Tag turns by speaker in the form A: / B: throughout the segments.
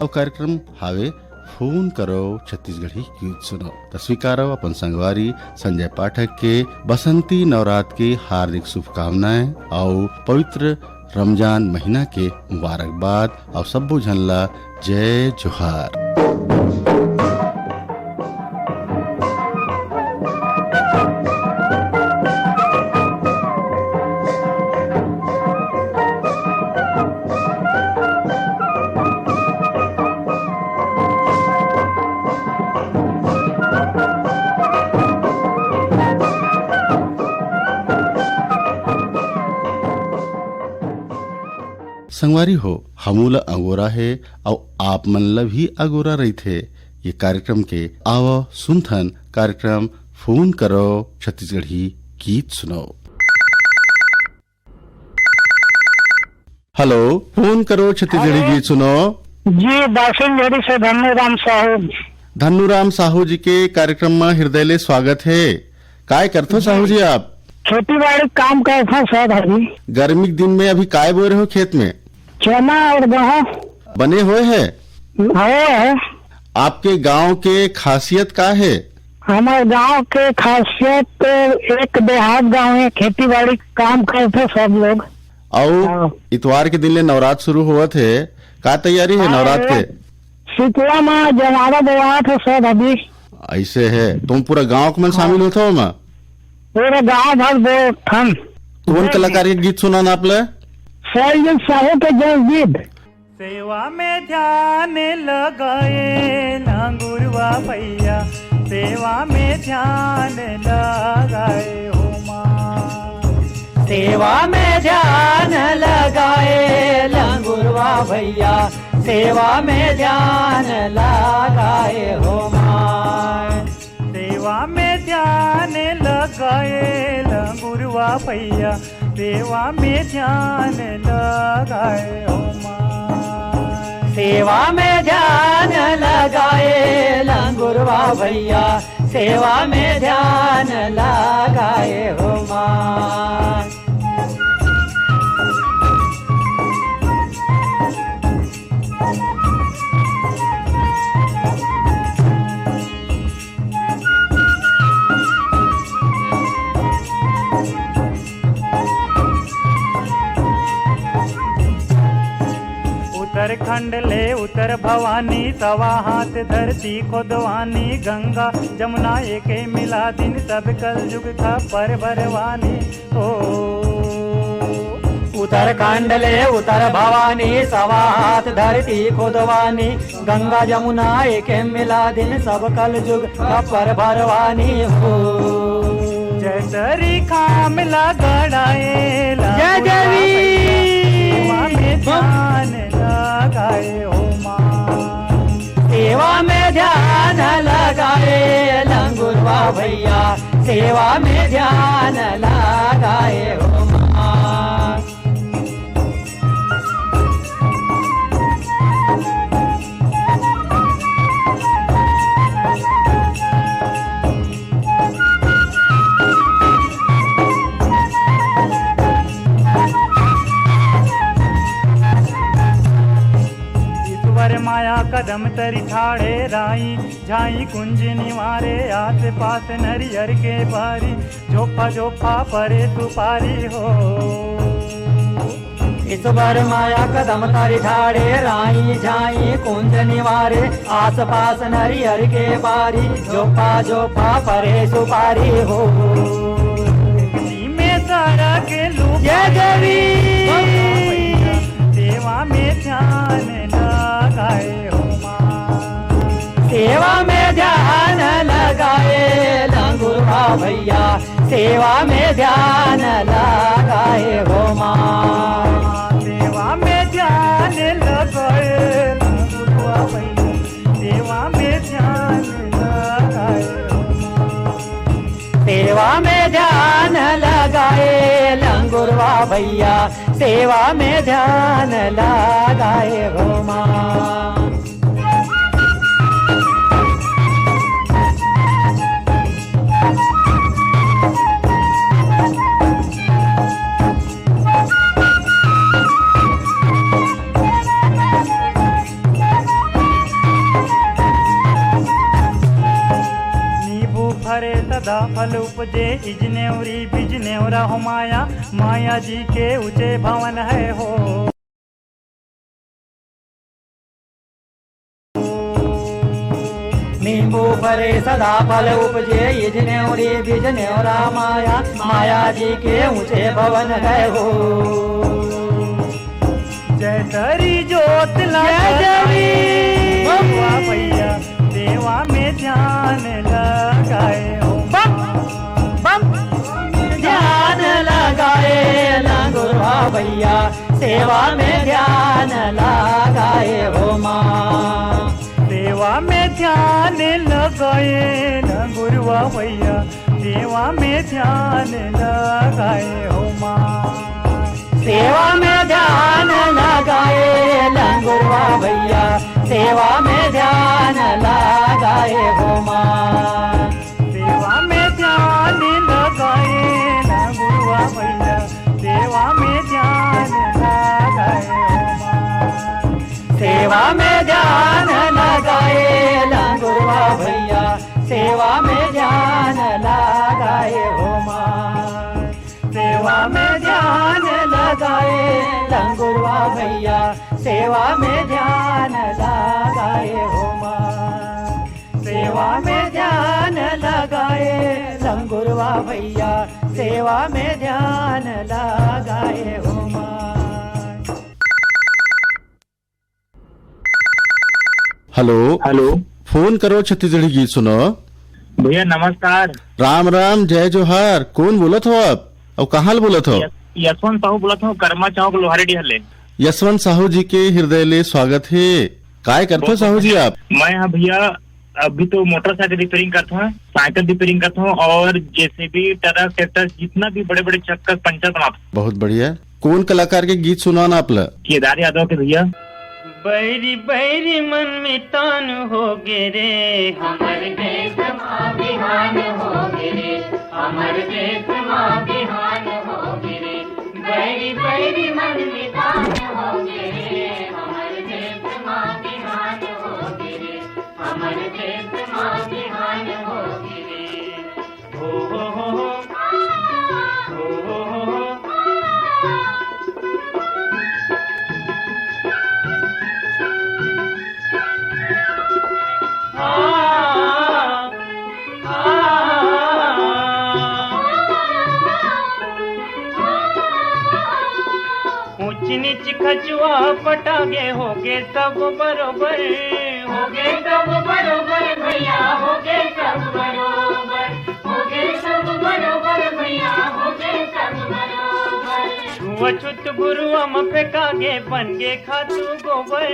A: अब कार्यक्रम हावे फोन करो छत्तीसगढ़ी गीत सुनो। तस्वीकारो अपन संगवारी संजय पाठक के बसंती नवरात्र की हार्दिक शुभकामनाएं और पवित्र रमजान महीना के मुबारकबाद और सब्बो झनला जय जोहार। संगवारी हो हमूला अगोरा है और आप मन ला भी अगोरा रही थे। ये कार्यक्रम के आओ सुनथन कार्यक्रम फोन करो छत्तीसगढ़ी गीत सुनो। हेलो, फोन करो छत्तीसगढ़ी गीत सुनो
B: जी। बासिंगढ़ी से धन्नूराम साहू।
A: धन्नूराम साहू जी के कार्यक्रम में हृदय ले स्वागत है। काय करते हो साहू जी आप?
B: खेती बाड़ी काम करते सर अभी।
A: गर्मी के दिन में अभी काय बोए रहे हो खेत में?
B: चना और गेहूं
A: बने हुए है। आपके गांव के खासियत का है?
B: हमारे गांव के खासियत तो एक देहात गांव है, खेती बाड़ी काम करते सब लोग।
A: और इतवार के दिन ले नवरात्र शुरू हुआ थे, का तैयारी है नवरात्र के?
B: शीतला में जमारा देवा थे सर अभी।
A: ऐसे है, तुम पूरा गांव के मन शामिल होते हो माँ?
B: पूरे गांव भर दो ठन।
A: कौन कलाकार के गीत सुना आप ले?
B: सैयद साहू के गीत।
C: सेवा में ध्यान लगाए लांगुरवा भैया, सेवा में ध्यान लगाए हो माँ। सेवा में ध्यान लगाए लांगुरवा भैया, सेवा में ध्यान लगाए हो माँ। सेवा में ध्यान लगाए लांगुरवा भैया, सेवा में ध्यान लगाए हो माँ। सेवा में ध्यान लगाए लांगुरवा भैया, सेवा में ध्यान लगाए हो माँ। उत्तरखंड ले उत्तर भवानी, सवा हाथ धरती खोदवानी, गंगा जमुना एके मिला दिन, सब कल युग का पर भरवानी हो। उत्तरखंड ले उत्तर भवानी, सवा हाथ धरती खोदवानी, गंगा जमुना एके मिला दिन, सब कल युग का पर भरवानी हो। जय तरी खाम लगाए जय देवी, ध्यान लगाए हो माँ। सेवा में ध्यान लगाए लंगुरवा भैया, सेवा में ध्यान लगाए हो माँ। माया कदम तरी ठाड़े राई, झाई कुंज निवारे, आस पास नरियर के बारी, झोपा झोपा परे सुपारी हो। इस बार माया कदम तरी ठाड़े राई, झाई कुंज निवारे, आस पास नरियर के बारी, झोपा झोपा परे सुपारी हो। में सारा के लोग जय देवी, सेवा में ध्यान लगाए हो माँ। सेवा में ध्यान लगाए लंगुरवा भैया, सेवा में ध्यान लगाए हो माँ। सेवा में ध्यान लगाए लंगुरवा भैया, सेवा में ध्यान लगाए हो माँ। सेवा में ध्यान लगाए लंगुरवा भैया, सेवा में ध्यान लगाए हो माँ।
D: सदा फल उपजे इजनेवरी बिजनेवरा हो माया, माया जी के ऊंचे भवन है हो।
C: नींबू फरे सदा फल उपजे इजनेवरी बिजनेवरा माया, माया जी के ऊंचे भवन है हो।
D: जय धरी जोत लगाए बबुआ भैया, सेवा में ध्यान लगाए हो।
C: ध्यान लगाए लंगुरवा भैया, सेवा में ध्यान लगाए हो माँ।
D: सेवा में ध्यान लगाए लंगुरवा भैया, सेवा में ध्यान लगाए हो माँ।
C: सेवा में ध्यान लगाए लंगुरवा भैया, सेवा में ध्यान लगाए हो माँ।
D: सेवा में ध्यान लगाए लंगुरवा भैया, सेवा में ध्यान लगाए हो माँ।
C: सेवा में ध्यान लगाए लंगुरवा भैया, सेवा में ध्यान लगाए हो माँ। सेवा में ध्यान लगाए लंगुरवा भैया, सेवा में ध्यान लगाए हो माँ। सेवा में ध्यान लगाए लंगुरवा भैया, सेवा में ध्यान लगाए हो माँ।
A: हेलो
E: हेलो
A: फोन करो छत्तीसगढ़ी गीत सुनो।
E: भैया नमस्कार।
A: राम राम जय जोहार। कौन बोलत हो आप और कहाँ बोलत हो?
E: यशवंत साहू बोलत हूँ, कर्मा चौक लोहारी डिहले।
A: यशवंत साहू जी के हृदय ले स्वागत है। काय करते हो साहू जी आप?
E: मैं यहाँ भैया अभी तो मोटरसाइकिल रिपेयरिंग करता हूँ, साइकिल रिपेयरिंग करता हूँ और जेसीबी ट्रक ट्रैक्टर जितना भी बड़े बड़े चक्कर पंचर बनाता हूँ।
A: बहुत बढ़िया। कौन कलाकार के गीत सुनाना आप ला?
E: केदार यादव के भैया।
D: बैरी बैरी मन में तान हो गे रे,
F: हमर देश माँ बिहान हो गिरे, हमर देश माँ बिहान हो गिरे। बैरी बैरी मन में तान हो गिरे, हमर देश माँ बिहान हो गिरे, हमर देश माँ बिहान हो गिरे।
D: हो हो हो हो हो हो हो हो। ऊंच नीच खचुआ पटागे होगे सब बरोबर,
F: होगे सब बरोबर भैया, होगे सब बरोबर, होगे सब बरोबर भैया, होगे सब बरोबर।
D: छुआछूत गुरुआम फेंकागे बनगे खातू गोबर,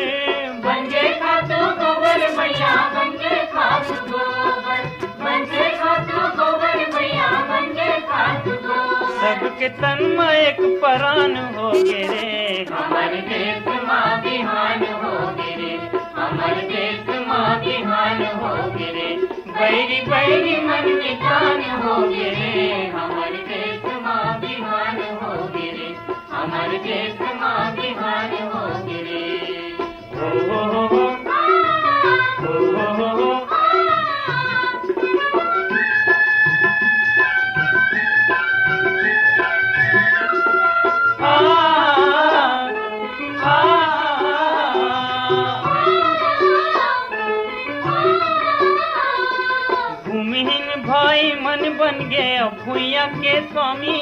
F: बनगे खातू गोबर भैया, बनगे खातू गोबर, बनगे खातू गोबर भैया, बनगे खातू गोबर।
D: सबके तन में एक परान हो गे रे,
F: हमर देश माँ बिहान हो गिरे, हमर देश माँ बिहान हो गिरे। बैरी बैरी मन में तान हो गिरे, हमर देश माँ बिहान हो गिरे, हमर देश माँ बिहान हो गिरे।
D: हो हो हो हो हो हो हो हो। भूमिहीन भाई मन बन गए अब भूया के स्वामी,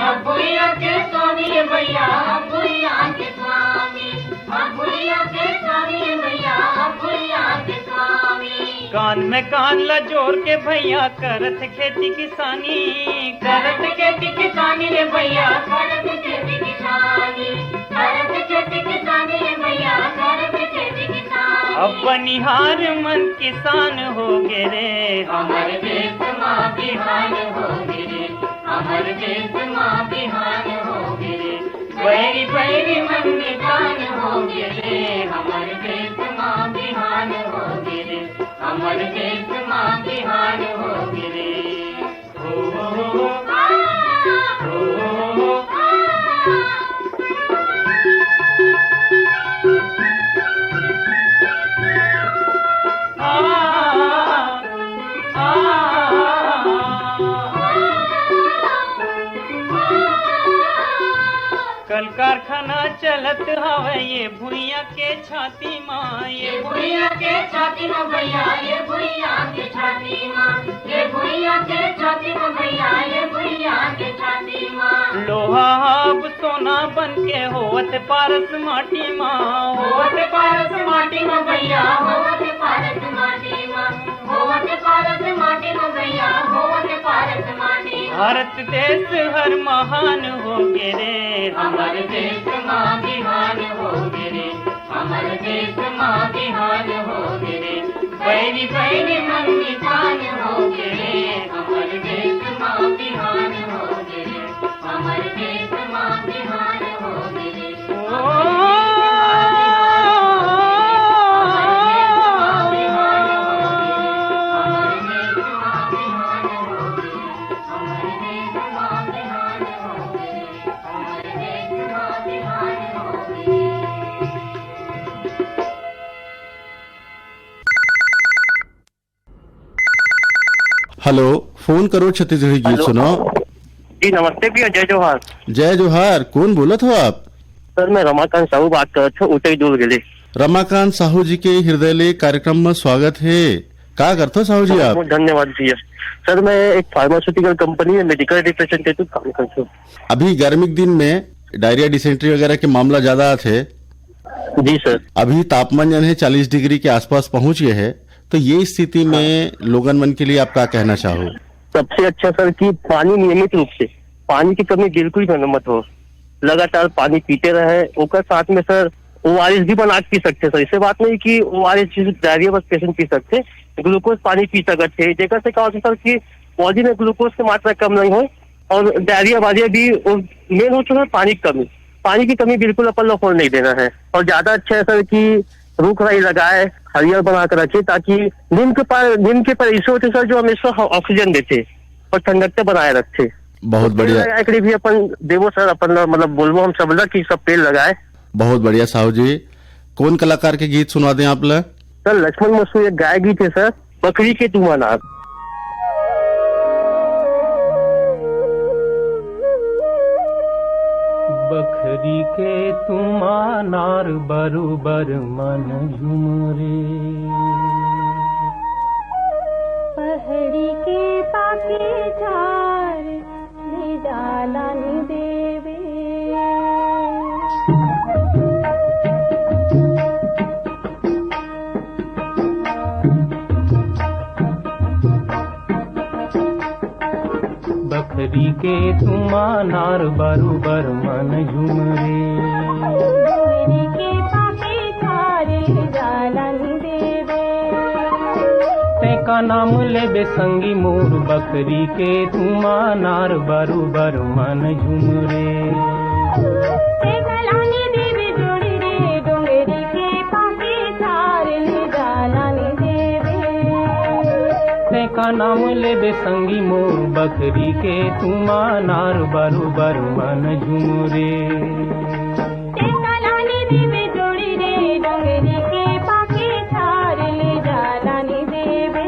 F: अब भैया के स्वामी भैया, अब भैया के स्वामी, अब भैया के स्वामी भैया, अब भैया के स्वामी।
D: कान में कान ला जोड़ के भैया करत खेती किसानी,
F: करत खेती किसानी रे भैया, करत खेती किसानी, करत खेती किसानी रे भैया, करत खेती किसानी।
D: अब बनिहार मन किसान हो गे रे,
F: हमर देश माँ बिहान हो गिरे, हमर देश माँ बिहान हो गिरे। बैरी बैरी मन में तान हो गिरे, हमर देश माँ बिहान हो गिरे, हमर देश माँ बिहान हो गिरे।
D: हो हो हो हो हो हो हो। आ आ कारखाना चलत हवे ये भुइया के छाती माँ,
F: ये भुइया के छाती में भैया, ये भुइया के छाती माँ, ये भुइया के छाती में भैया, ये भुइया के छाती माँ।
D: लोहा अब सोना बन के होवत पारस माटी माँ,
F: होवत पारस माटी में भैया, होवत पारस माटी माँ, होवत पारस माटी में भैया, होवत पारस माटी।
D: भारत देश हर महान हो गे रे,
F: हमर देश माँ बिहान हो गिरे, हमर देश माँ बिहान हो गिरे, बैरी बैरी मन निशान हो गिरे, हमर देश माँ बिहान हो गिरे, हमर देश माँ बिहान हो गिरे।
A: हेलो, फोन करो छत्तीसगढ़ी गीत सुनो।
G: जी नमस्ते भैया, जय जोहार।
A: जय जोहार, कौन बोलत हो आप?
G: सर मैं रमाकांत साहू बात कर रहा था, उतई दूर गिले।
A: रमाकांत साहू जी के हृदय ले कार्यक्रम में स्वागत है। का करते हो साहू जी आप?
G: धन्यवाद भैया। सर मैं एक फार्मास्यूटिकल कंपनी में मेडिकल रिप्रेजेंटेटिव काम करता हूँ।
A: अभी गर्मी के दिन में डायरिया डिसेंट्री वगैरह के मामला ज्यादा थे।
G: जी सर।
A: अभी तापमान जो है 40 डिग्री के आसपास पहुंच गए है, तो ये स्थिति में लोगन मन के लिए आप क्या कहना चाहो?
G: सबसे अच्छा सर कि पानी नियमित रूप से, पानी की कमी बिल्कुल भी मत हो, लगातार पानी पीते रहे। ओकर साथ में सर ORS भी बना के पी सकते सर, ऐसे बात नहीं कि ORS डायरिया बस पेशेंट पी सकते, ग्लूकोज पानी पी सकते। जेकर से क्या होता सर कि बॉडी में ग्लूकोज की मात्रा कम नहीं हो और डायरिया वायरिया भी मेन हो चुका है पानी की कमी। पानी की कमी बिल्कुल अपन लोग होने नहीं देना है। और ज्यादा अच्छा है सर कि रूख राई लगाए, हरियर बना कर रखे, ताकि नीम के पर ऐसे होते सर जो हमेशा ऑक्सीजन देते और ठंडकता बनाए रखते।
A: बहुत बढ़िया।
G: एकड़ी भी अपन देवो सर, अपन मतलब बोलबो हम सब लोग कि सब पेड़ लगाए।
A: बहुत बढ़िया साहू जी। कौन कलाकार के गीत सुना दें आप लोग?
G: सर लक्ष्मण मसूर एक गाय गीत है सर, बकरी के तुमानार।
H: बकरी के तुमानार बरुबर मन झुमरे,
I: पहड़ी के पाके झार ले जाला नि देवे।
H: बकरी के तुमानार बरुबर मन झुमरे,
I: पहड़ी के पाके झार ले जाला नि देवे।
H: का नाम लेबे संगी मोर, बकरी के तुमानार बरुबर मन झुमरे।
I: गलानी देवी जोड़ी रे, डोंगरी के पाके झार ले जाला नि देवे।
H: का नाम लेबे संगी मोर, बकरी के तुमानार बरुबर मन झुमरे।
I: गलानी देवी जोड़ी रे, डोंगरी के पाके झार ले जाला नि देवे।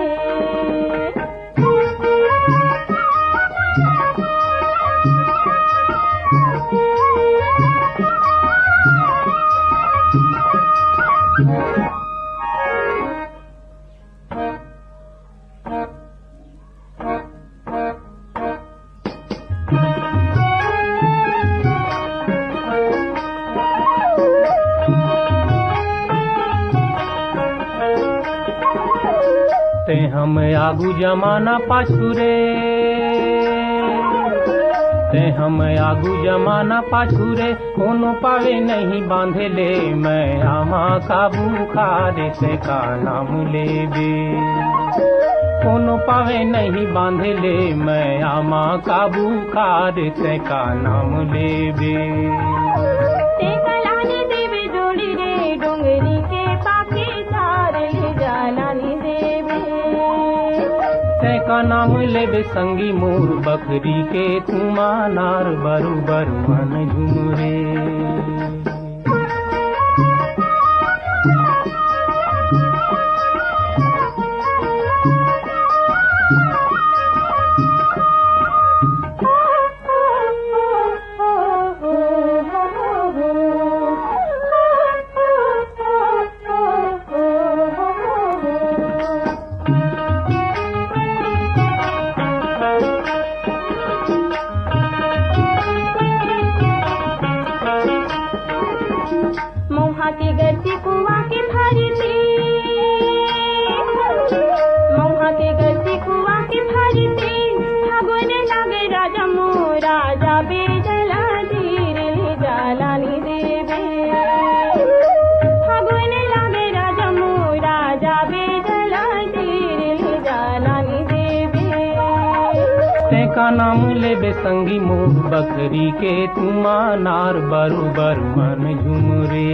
H: ते हम आगू जमाना पाछू रे, ते हम आगू जमाना पाछू रे, कोनो पावे नहीं बांधे ले, मैं आमा काबू खारे से का नाम लेबे। कोनो पावे नहीं बांधे ले, मैं आमा काबू खारे से का नाम लेबे।
I: गलानी देवी जोड़ी रे, डोंगरी के पाके झार ले जाला नि देवे।
H: का नाम लेबे संगी मोर, बकरी के तुमानार बरुबर मन झुमरे। का नाम लेबे संगी मुँह बकरी के तुमा नार बरुबर मन झुमरे।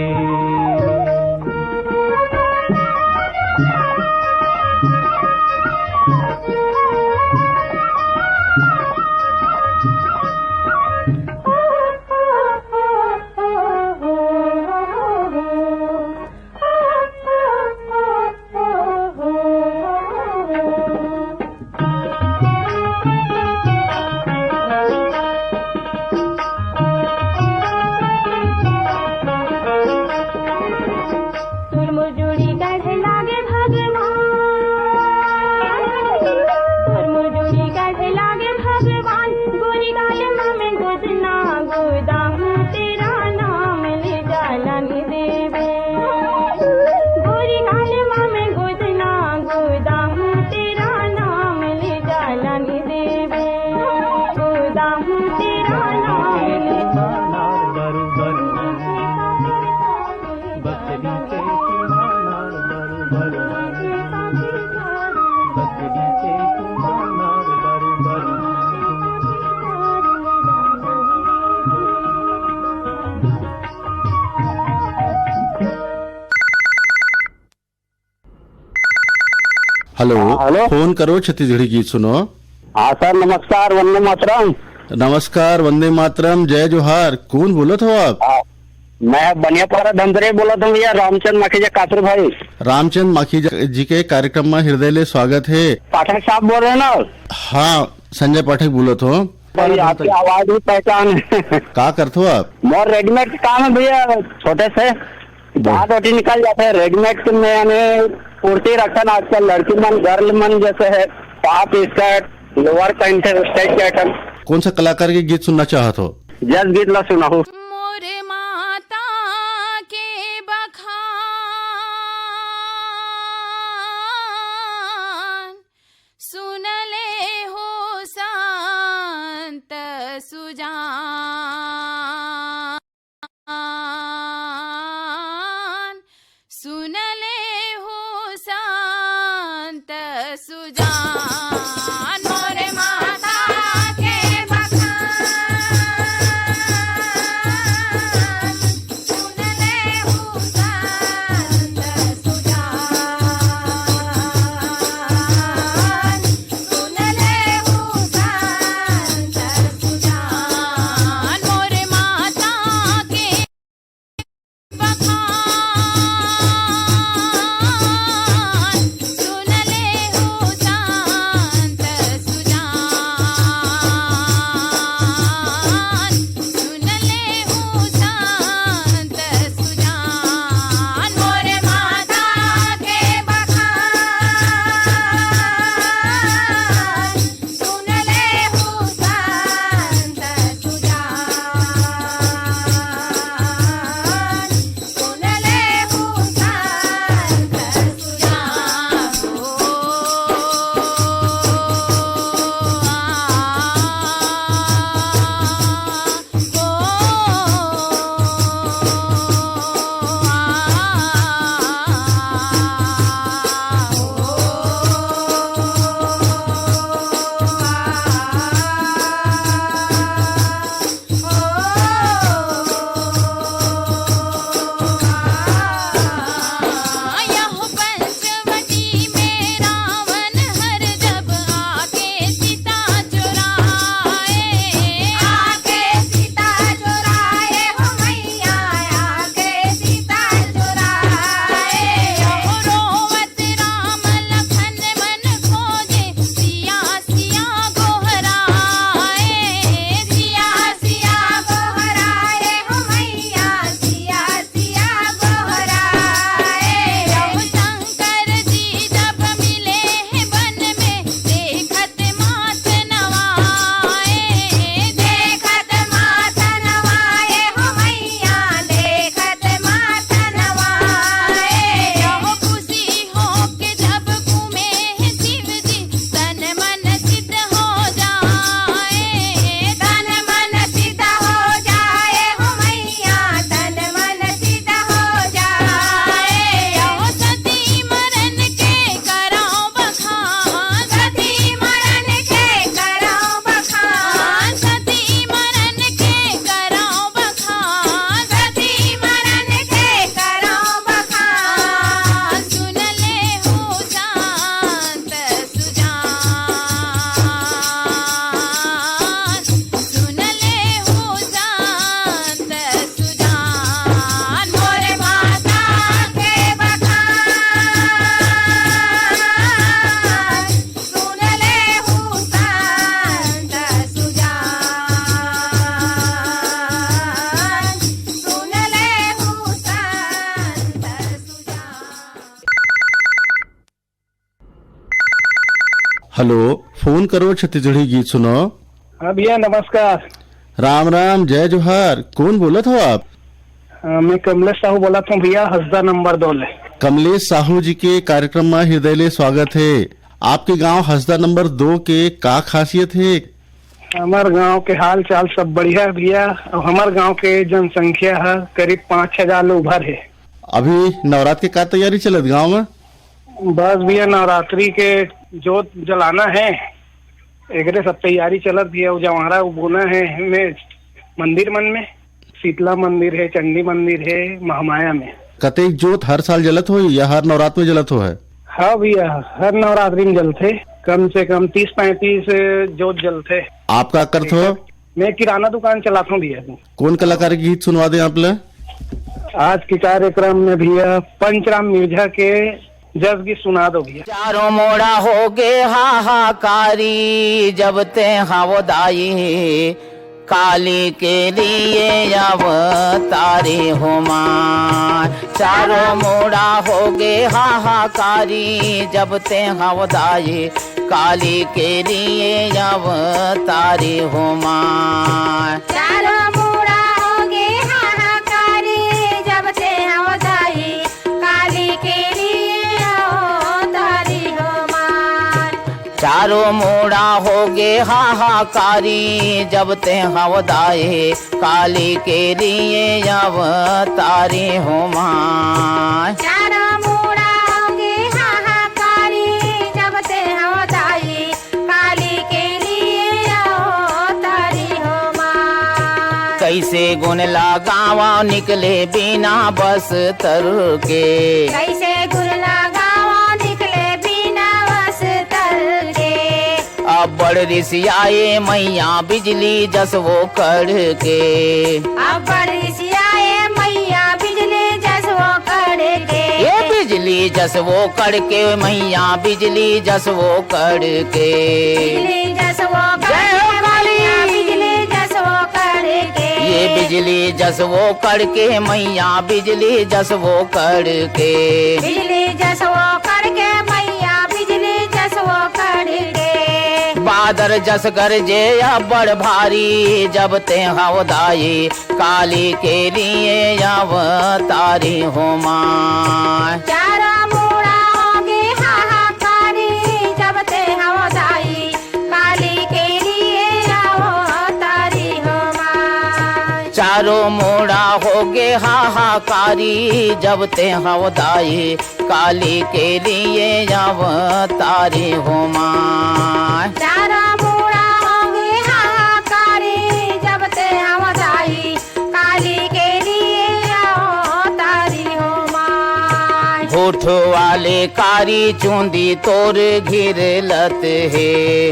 A: Hello
G: hello.
A: फोन करो छत्तीसगढ़ी गीत सुनो।
G: हाँ सर, नमस्कार, वंदे मातरम।
A: नमस्कार, वंदे मातरम, जय जोहार। कौन बोलत हो आप?
G: मैं बनियापारा धमतरी बोला था भैया, रामचंद माखीजा कासर भाई।
A: रामचंद माखीजा जी के कार्यक्रम में हृदय ले स्वागत है।
G: पाठक साहब बोल रहे हैं ना?
A: हाँ, संजय पाठक बोलत हो।
G: भाई आपकी आवाज भी पहचान है।
A: का करते हो आप?
G: मोर रेडीमेड काम है भैया, छोटे से दांत रोटी निकल जाते हैं रेडीमेड में। यानी कुर्ती रखन आजकल लड़की मन गर्ल मन जैसे है, top skirt lower pant style के आइटम।
A: कौन सा कलाकार के गीत सुनना चाहत हो?
G: जस गीत ला सुना हो।
I: मोरे माता के बखान सुनले हो संत सुजान, सुनले हो संत सुजान। मोरे माता के बखान सुनले हो संत सुजान, सुनले हो संत सुजान। मोरे माता के बखान सुनले हो संत
A: हेलो, फोन करो छत्तीसगढ़ी गीत सुनो।
B: हाँ भैया नमस्कार।
A: राम राम, जय जोहार। कौन बोलत हो आप?
B: मैं कमलेश साहू बोला था भैया, हसदा नंबर 2 ले।
A: कमलेश साहू जी के कार्यक्रम में हृदय ले स्वागत है। आपके गांव हसदा नंबर 2 के का खासियत है?
B: हमारे गांव के हाल चाल सब बढ़िया है भैया। और हमारे गांव के जनसंख्या है करीब 5,000 लोग भर है।
A: अभी नवरात्र के का तैयारी चलत गांव में?
B: बस भैया नवरात्रि के जोत जलाना है, एकरे सब तैयारी चलत भैया। जवारा बोना है हमें मंदिर मन में, शीतला मंदिर है, चंडी मंदिर है, महामाया में।
A: कतेक जोत हर साल जलत हो या हर नवरात्र में जलत हो है?
B: हाँ भैया, हर नवरात्रि में जलते, कम से कम 30-35 जोत जलते।
A: आप क्या करते हो?
B: मैं किराना दुकान चलाता हूँ भैया।
A: कौन कलाकार के गीत सुनवा दे आप ले?
B: आज के कार्यक्रम में भैया पंचराम मिर्जा के जस गीत सुना दो भैया।
J: चारों मोड़ा हो गे हाहाकारी जब ते हवदाई, काली के लिए अवतारी हो माँ। चारों मोड़ा हो गे हाहाकारी जब ते हवदाई, काली के लिए अवतारी हो माँ।
I: चारों मोड़ा हो गे हाहाकारी जब ते हवदाई, काली के लिए अवतारी हो माँ।
J: चारों मोड़ा हो गे हाहाकारी जब ते हवदाई, काली के लिए अवतारी हो माँ।
I: चारों मोड़ा हो गे हाहाकारी जब ते हवदाई, काली के लिए अवतारी हो माँ।
J: कैसे गुण लगावा निकले बिना बस्तर के,
I: कैसे गुण लगावा निकले बिना बस्तर के।
J: अब बड़ ऋषियाए मैया बिजली जसवो कर के।
I: अब बरसियाए मैया बिजली जसवो करके।
J: ये बिजली जसवो करके मैया बिजली जसवो करके।
I: बिजली जसवो करके मैया बिजली जसवो करके।
J: ये बिजली जसवो करके मैया बिजली जसवो करके।
I: बिजली जसवो करके मैया बिजली जसवो करके।
J: बादर जस गरजे या बड़ भारी जब ते हवदाई, काली के लिए अवतारी हो माँ।
I: चारों मोड़ा होगे हाहाकारी जब ते हवदाई, काली के लिए अवतारी हो माँ।
J: चारों मोड़ा होगे हाहाकारी जब ते हवदाई, काली के लिए अवतारी हो माँ।
I: चारों मोड़ा होगे हाहाकारी जब ते हवदाई, काली के लिए अवतारी हो माँ।
J: होठ वाले कारी चूंदी तोर घिर लत है।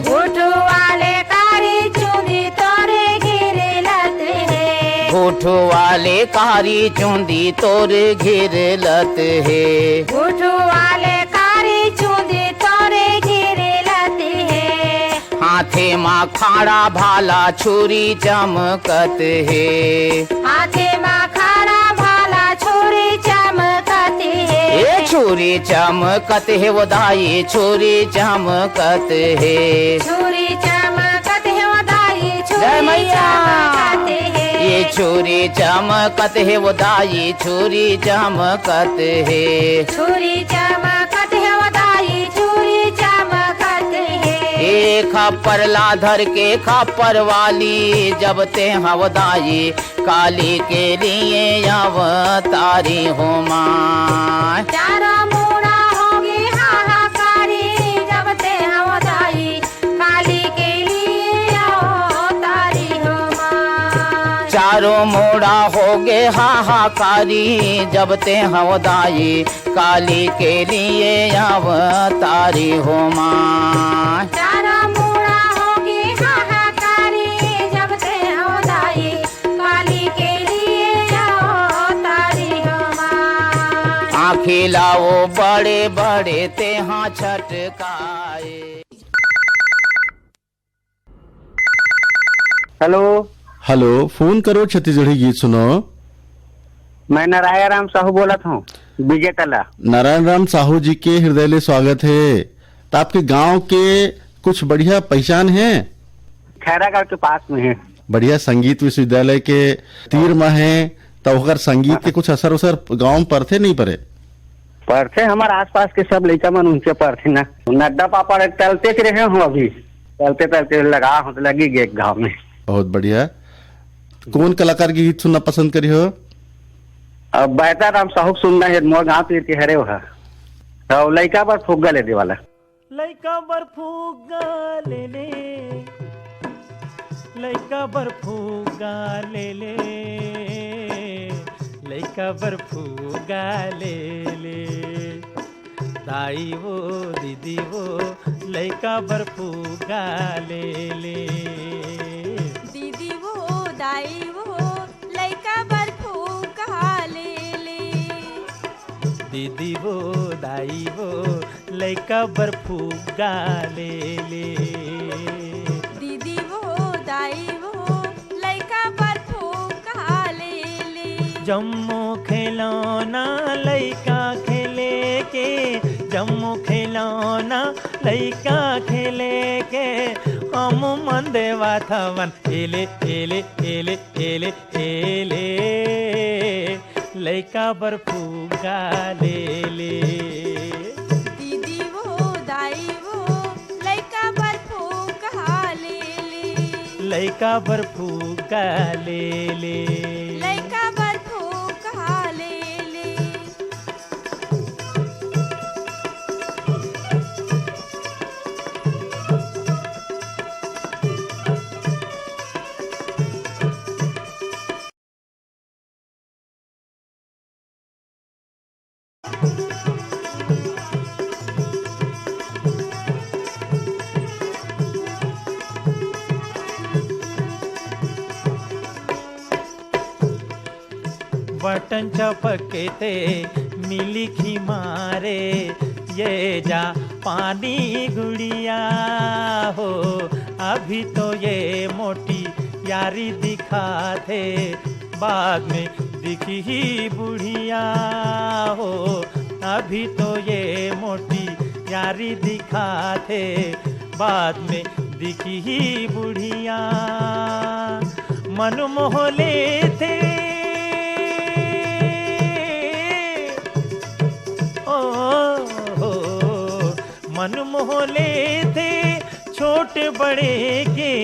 I: होठ वाले कारी चूंदी तोरे घिर लत है।
J: होठ वाले कारी चूंदी तोर घिर लत है।
I: होठ वाले कारी चूंदी तोरे घिर लत है।
J: हाथे माँ खाड़ा भाला छुरी चमकत है।
I: हाथे माँ खाड़ा भाला छुरी चमकत है।
J: ये छुरी चमकत है वो दाई छुरी चमकत है।
I: छुरी चमकत है वो दाई
J: जय
I: छुरी
J: मैया।
I: चमकत है।
J: ये छुरी चमकत है वो दाई छुरी चमकत है।
I: छुरी चमकत है वो दाई छुरी चमकत है।
J: ए खप्पर लाधर के खप्पर वाली जब ते हवदाई, काली के लिए अवतारी हो माँ।
I: चारों मोड़ा होगी हाहाकारी जब ते हवदाई, काली के लिए अवतारी हो माँ।
J: चारों मोड़ा होगे हाहाकारी जब ते हवदाई, काली के लिए अवतारी हो माँ।
I: चारों मोड़ा होगी हाहाकारी जब ते हवदाई, काली के लिए अवतारी हो माँ।
J: आँखें लाओ बड़े बड़े ते हाँ छटकाए।
G: हेलो,
A: हेलो, फोन करो छत्तीसगढ़ी गीत सुनो।
G: मैं नारायण राम साहू बोला था, विजय तला।
A: नारायण राम साहू जी के हृदय ले स्वागत है। तो आपके गांव के कुछ बढ़िया पहचान है?
K: खैरागढ़ के पास में है।
A: बढ़िया संगीत विश्वविद्यालय के तीर में है, तो अगर संगीत के कुछ असर उसर गाँव में पड़ते नहीं पड़े?
K: पढ़ते हमारे आसपास के सब लड़का मन उनसे पढ़ते ना। नड्डा पापड़ चलते के रहे हूँ, अभी चलते चलते लगा हूँ तो लगी गए गाँव में।
A: बहुत बढ़िया। कौन कलाकार की गीत सुनना पसंद करी हो?
K: अब बैता राम साहू सुनना है, मोर गाँव तीर के हरे हुआ तो लड़का पर फुग्गा ले दे वाला।
D: लइका बर फुग्गा ले ले, लइका बर फुग्गा ले ले, लइका बर फुग्गा ले ले, दाई वो दीदी वो लइका बर फुग्गा ले ले,
I: दीदी वो दाई वो लइका बर फुग्गा ले ले,
D: दीदी वो दाई वो लइका बर फुग्गा ले ले,
I: दीदी वो दाई वो लइका बर फुग्गा ले ले।
D: जम्मू खिलौना लइका खेले के, जम्मू खिलौना लइका खेले के, हम मन देवा थवन एले एले एले एले एले, लइका बर फुग्गा ले ले,
I: दीदी वो दाई वो लइका बर फुग्गा ले ले,
D: लइका बर फुग्गा ले ले,
I: लइका बर फुग्गा ले ले।
D: बटन चपके ते मिली खी मारे, ये जा पानी गुड़िया हो, अभी तो ये मोटी यारी दिखा थे, बाद में दिखी ही बुढ़िया हो, अभी तो ये मोटी यारी दिखा थे, बाद में दिखी ही बुढ़िया, मन मोह ले थे मन मोहले थे, छोटे बड़े के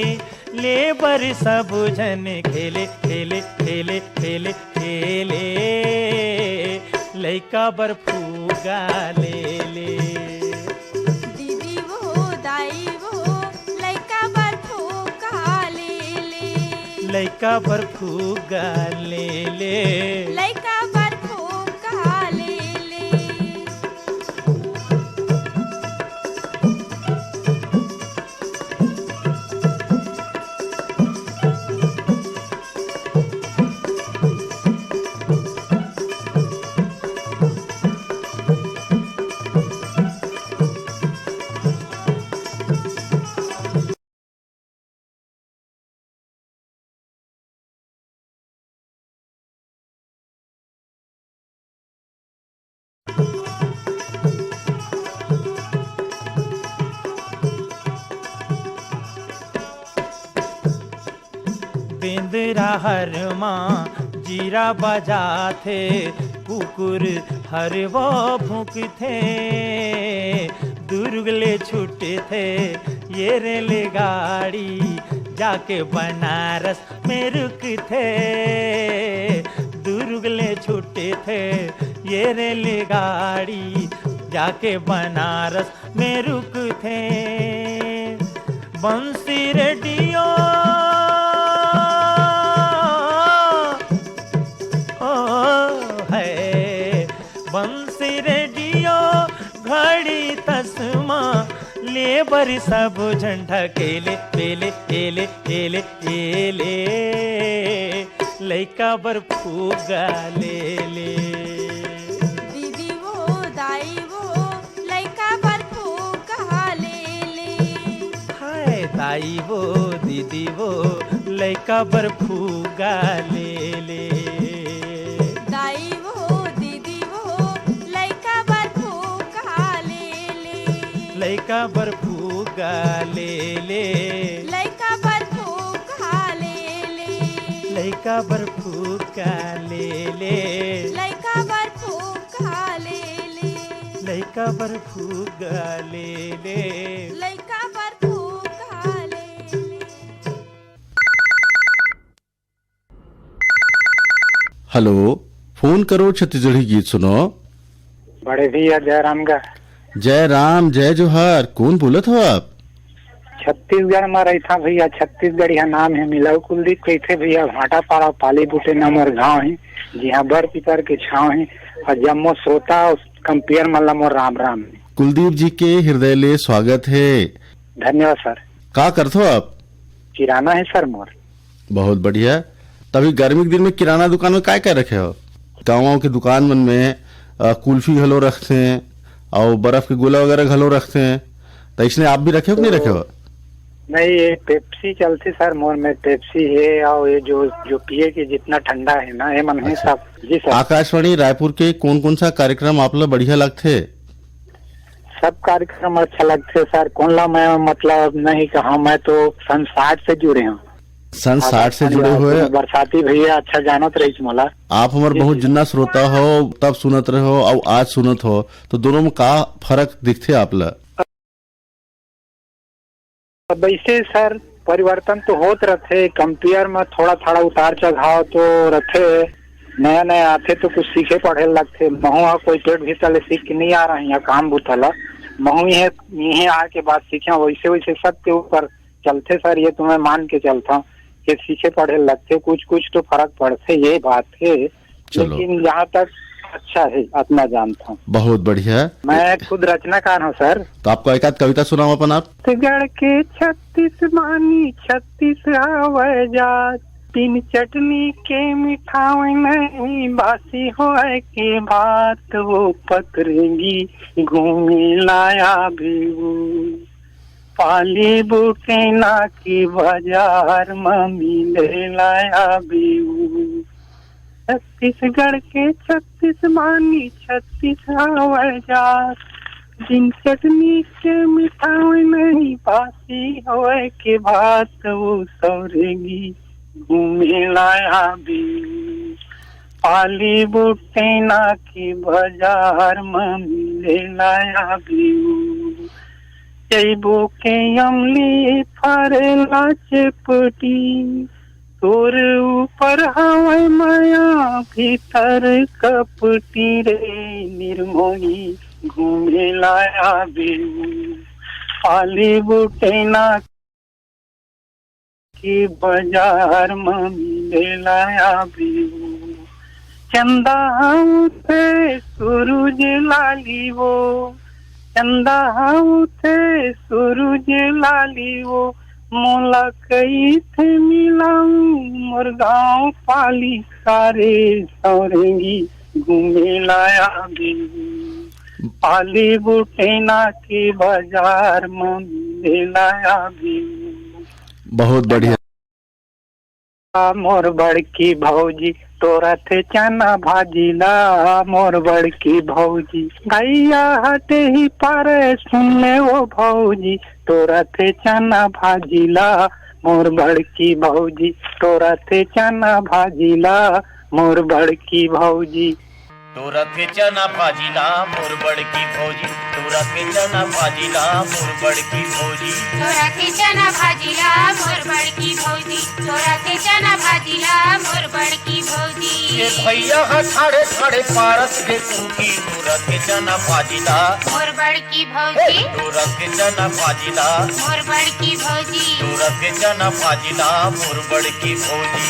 D: लेबर सब जन खेले खेले खेले खेले खेले, लइका बर फुग्गा ले ले,
I: दीदी वो दाई वो लइका बर फुग्गा ले ले,
D: लइका बर फुग्गा ले ले,
I: लइका बर फुग्गा ले ले।
D: बेंदरा हर माँ जीरा बजा थे, कुकुर हर वो भूख थे, दुर्गले छूटे थे ये रेलगाड़ी, जाके बनारस में रुक थे, दुर्गले छूटे थे ये रेलगाड़ी, जाके बनारस में रुक थे, बंसी रेडियो बंसी रेडियो घड़ी तस्मा, लेबर सब झंडा केले पेले एले एले एले, लइका बर फुग्गा ले ले,
I: दीदी वो दाई वो लइका बर फुग्गा ले ले,
D: हाय दाई वो दीदी वो लइका बर फुग्गा ले ले,
I: दाई वो दीदी वो लइका बर फुग्गा ले ले,
D: लइका बर फुग्गा
H: फूगा ले ले,
I: लइका बर फूका ले ले,
H: लइका बर फूगा ले ले,
I: लइका बर फूका ले ले,
H: लइका बर फूगा ले ले।
I: लइका बर फूका ले ले।
A: हेलो, फोन करो छत्तीसगढ़ी गीत सुनो।
K: बड़े भैया जयराम का
A: जय राम जय जोहार, कौन बोलत हो आप?
K: छत्तीसगढ़ में रही था भैया, छत्तीसगढ़ यहाँ नाम है मिलाऊ कुलदीप कैथे भैया, भाटा पाड़ा पाली बूटे नंबर गाँव है, जहाँ बर पिपर के छाव है और जम्मो श्रोता कंपेयर मल्ला मोर राम राम।
A: कुलदीप जी के हृदय ले स्वागत है।
K: धन्यवाद सर।
A: का करते हो आप?
K: किराना है सर मोर।
A: बहुत बढ़िया। तभी गर्मी के दिन में किराना दुकान में काय रखे हो? गाँव के दुकान मन में कुल्फी घलो रखते हैं और बर्फ के गोला वगैरह घलो रखते हैं, तो इसने आप भी रखे हो कि नहीं रखे हो?
K: नहीं, ये पेप्सी चलती सर मोर में, पेप्सी है और ये जो पिए के जितना ठंडा है ना ये मन है सब। जी सर।
A: आकाशवाणी रायपुर के कौन कौन सा कार्यक्रम आप लोग बढ़िया लगते?
K: सब कार्यक्रम अच्छा लगते सर। कौन ला मैं मतलब नहीं कहा, मैं तो सन 60 से जुड़े हूँ।
A: सन 60 से जुड़े हुए
K: बरसाती भैया अच्छा जानत रही मोला।
A: आप हमारे बहुत जिन्ना श्रोता हो, तब सुनत रहे हो और आज सुनत हो, तो दोनों में का फर्क दिखते आप ला?
K: वैसे सर परिवर्तन तो होत रहते, कंपेयर में थोड़ा थोड़ा उतार चढ़ाव तो रहते, नया नया आते तो कुछ सीखे पढ़े लगते। महू कोई पेट भीतर सीख के नहीं आ रहा है यहाँ काम बुतला, महू यही आके बात सीखे, वैसे वैसे सबके ऊपर चलते सर। ये तो मैं मान के चलता हूँ कि सीखे पढ़े लगते, कुछ कुछ तो फर्क पड़ते, ये बात है। लेकिन यहाँ तक अच्छा है अपना जानता हूँ।
A: बहुत बढ़िया।
K: मैं खुद रचनाकार हूँ सर।
A: तो आपको एक आध कविता सुनाओ अपन आप।
K: छत्तीसगढ़ के 36 मानी 36 आवाजात, तीन चटनी के मिठाई नहीं बासी हो के बात, वो पतरेंगी घूमी लाया भी पाली बुटेना की बाजार मम्मी ले लाया भी। छत्तीसगढ़ के 36 मानी 36 आवाजात, दिन चटनी के मिठाई नहीं बासी हो के बात, वो सौरेगी घूमे लाया भी पाली बुटेना की बाजार मम्मी ले लाया भी। जैबो के अमली फरेला चपटी, तोर ऊपर हवाई माया भीतर कपटी रे, निर्मोही घूमे लाया बेऊ पाली बुटेना की बाजार मम्मी ले लाया बेऊ। चंदा उठे सूरज लाली वो, चंदा उठे सूरज लाली वो, मोला कई थे मिलाऊं मोर गाँव पाली सारे सौरेंगी घूमे लाया भी पाली बुटेना की बाजार में लाया भी।
A: बहुत बढ़िया।
K: मोर बड़की भौजी तोरा थे चना भाजीला, मोर बड़की भौजी गैया हटे ही पारे सुन ले वो भौजी, तोरा थे चना भाजीला, मोर बड़की भौजी तोरा थे चना भाजीला, मोर बड़की भौजी।
J: तोरा के चना भाजीला मोर बड़की भौजी, तोरा के चना भाजीला मोर बड़की भौजी,
F: तोरा के चना भाजीला मोर बड़की भौजी, तोरा के चना भाजीला मोर बड़की भौजी।
J: ये भैया हा ठाड़े ठाड़े पारस के कुकी, तोरा के चना भाजीला
F: मोर बड़की भौजी,
J: तोरा के चना भाजीला
F: मोर बड़की भौजी,
J: तोरा के चना भाजीला मोर बड़की भौजी।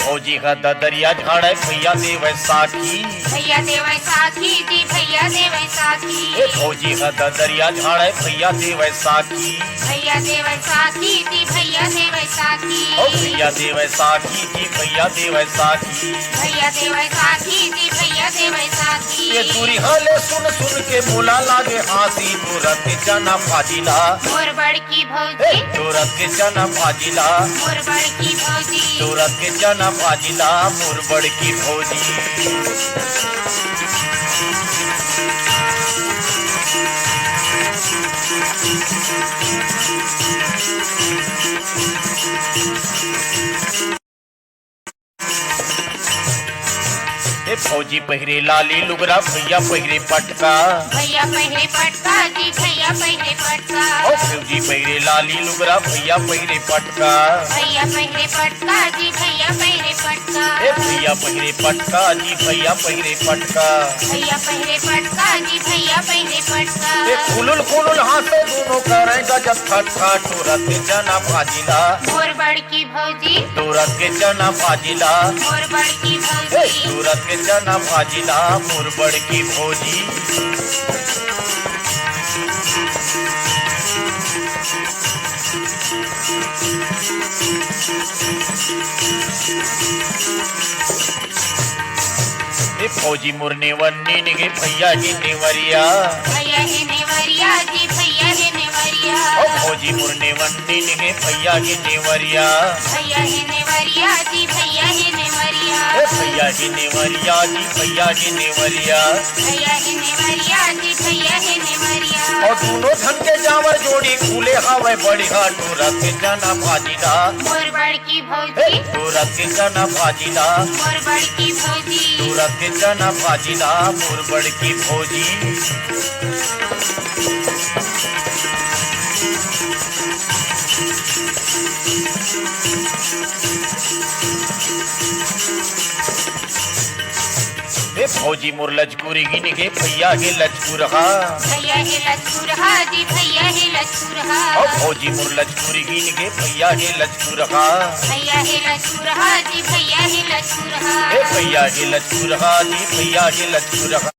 J: भौजी का दरिया झाड़ा भैया दे वैसाखी,
F: भैया दे वैसाखी दी भैया दे वैसाखी।
J: भौजी का दरिया झाड़ा भैया दे वैसाखी,
F: भैया दे वैसाखी दी भैया दे वैसाखी।
J: भैया दे वैसाखी दी भैया दे वैसाखी,
F: भैया दे वैसाखी दी भैया देवे साथी
J: ये दूरी हाले सुन सुन के मोला लागे हाथी तोरा के चना फाजिला
F: मोर बड़की भौजी
J: तोरा के चना फाजिला
F: मोर बड़की भौजी
J: तोरा के चना फाजिला मोर बड़की भौजी फौजी पहिरे लाली लुगरा भैया पहिरे पटका
F: भैया पहिरे पटका जी भैया पहिरे पटका
J: ओ फौजी पहिरे लाली लुगरा भैया पहिरे पटका
F: भैया पहिरे पटका जी भैया पहिरे पटका
J: ए भैया पहिरे पटका जी भैया पहिरे पटका
F: भैया पहिरे पटका जी भैया पहिरे पटका
J: ए खुलुल हाथे दोनों करेगा जब खटखा तोरा के चना फाजिला
F: मोर बड़की भौजी
J: तोरा के चना फाजिला
F: मोर बड़की भौजी
J: तोरा के चना फाजिला मोर बड़की भौजी फौजी मुरने वन्नी निगे भैया ही नेवरिया
F: भैया ही नेवरिया जी भैया ही नेवरिया
J: ओ फौजी मुरने वन्नी निगे भैया ही नेवरिया
F: भैया ही नेवरिया जी भैया ही नेवरिया
J: भैया ही नेवरिया जी भैया ही नेवरिया
F: भैया ही नेवरिया जी भैया ही नेवरिया
J: और दोनों धन के जावर जोड़ी खुले हवे बढ़िया तोरा के चना फाजिला
F: मोर बड़की भौजी
J: तोरा के चना फाजिला
F: मोर बड़की भौजी
J: तोरा के चना फाजिला मोर बड़की भौजी फौजी मोर लजकुरी गिन गे भैया हे लजकुरहा
F: भैया हे लजकुरहा जी भैया हे लजकुरहा
J: ओ फौजी मोर लजकुरी गिन गे भैया हे लजकुरहा
F: भैया हे लजकुरहा जी भैया हे लजकुरहा
J: ए भैया हे लजकुरहा जी भैया हे लजकुरहा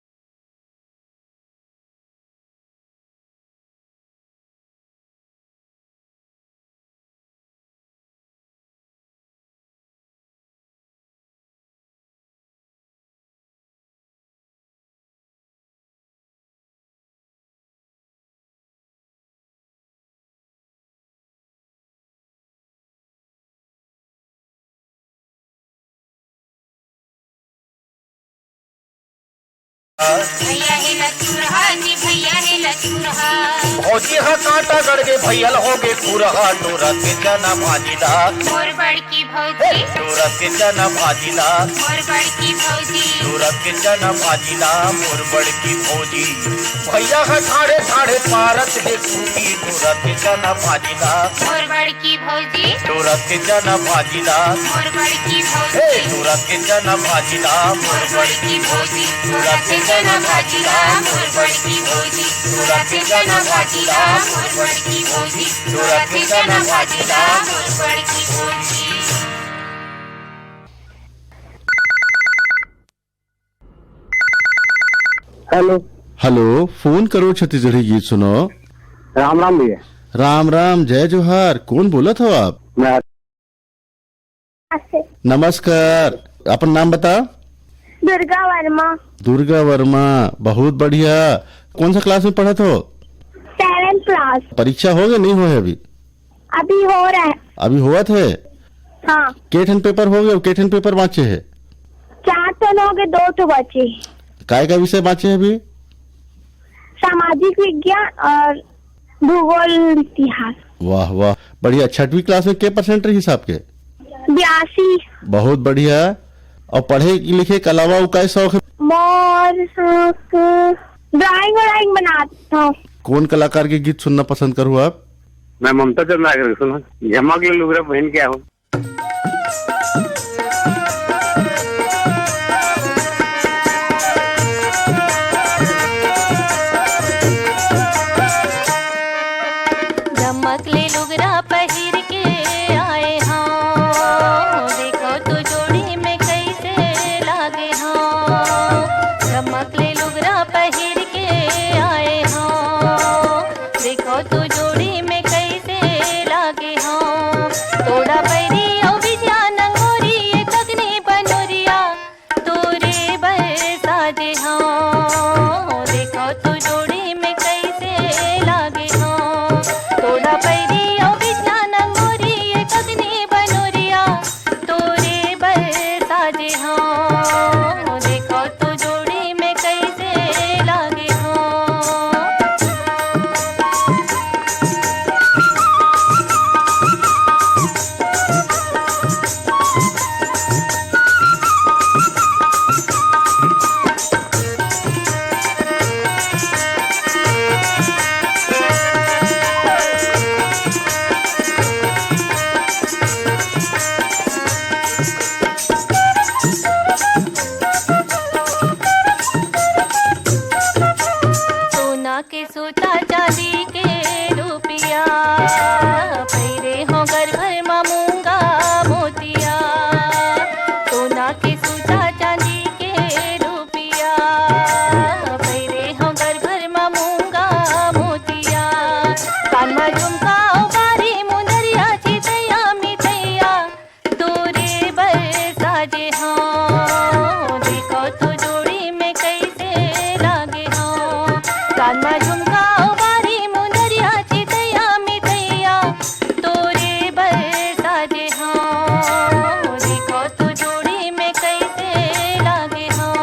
F: भैया हे लजकुरहा जी भैया हे लजकुरहा
J: फौजी हा कांटा गड़गे भैयल होगे खुरहा तोरा के चना फाजिला
F: मोर बड़की भौजी
J: तोरा के चना फाजिला
F: मोर बड़की भौजी
J: तोरा के चना फाजिला मोर बड़की भौजी भैया हा ठाड़े ठाड़े पारत हे खूबी तोरा के चना फाजिला
F: मोर बड़की भौजी
J: तोरा के चना फाजिला
F: मोर बड़की
J: हे
F: भौजी
J: तोरा के चना फाजिला मोर बड़की भौजी तोरा के
F: चना भाजीला मोर बड़की भौजी तोरा के चना भाजीला मोर बड़की भौजी तोरा के चना भाजीला मोर बड़की भौजी
G: हेलो
A: हेलो फोन करो छत्तीसगढ़ी गीत सुनो।
G: राम राम भैया।
A: राम राम जय जोहार। कौन बोला था आप?
G: मैं
A: नमस्कार, अपन नाम बता।
I: दुर्गा वर्मा।
A: दुर्गा वर्मा, बहुत बढ़िया। कौन सा क्लास में पढ़ा तो?
I: 7th class.
A: परीक्षा हो गया नहीं हो है अभी?
I: अभी हो रहा है।
A: अभी हुआ थे?
I: हाँ।
A: केठन पेपर हो गया? केठन पेपर बाँचे है?
I: 4 तो हो गए, 2 तो बचे।
A: काय का विषय बाँचे है अभी?
I: सामाजिक विज्ञान और भूगोल इतिहास।
A: वाह वाह बढ़िया। 6वीं क्लास में क्या परसेंट रही हिसाब के?
I: 82।
A: बहुत बढ़िया। और पढ़े लिखे के अलावा वो क्या शौक है?
I: मोर शौक ड्राइंग बनाता हूँ।
A: कौन कलाकार के गीत सुनना पसंद करूँ आप?
G: मैं ममता चंद्राकर सुना झमक ले लुगरा पहन के आऊँ।
L: झमक ले लुगरा पहिर के आए हाँ, देखो तो जोड़ी में कैसे लागे हाँ। झमक ले लुगरा पहिर के आए हाँ, देखो तो जोड़ी में कैसे लागे हाँ। तोड़ा पैरी ओ बिजिया नंगोरी ये कगनी बनोरिया, तोरे बरसा कान में झुमका बारी मुंदरिया चितैया मिठैया तोरे बर साजे हाँ देखो तो जोड़ी में कैसे लागे हाँ कान में झुमका बारी मुंदरिया चितैया मिठैया तोरे बर साजे हाँ देखो तो जोड़ी में कैसे लागे हाँ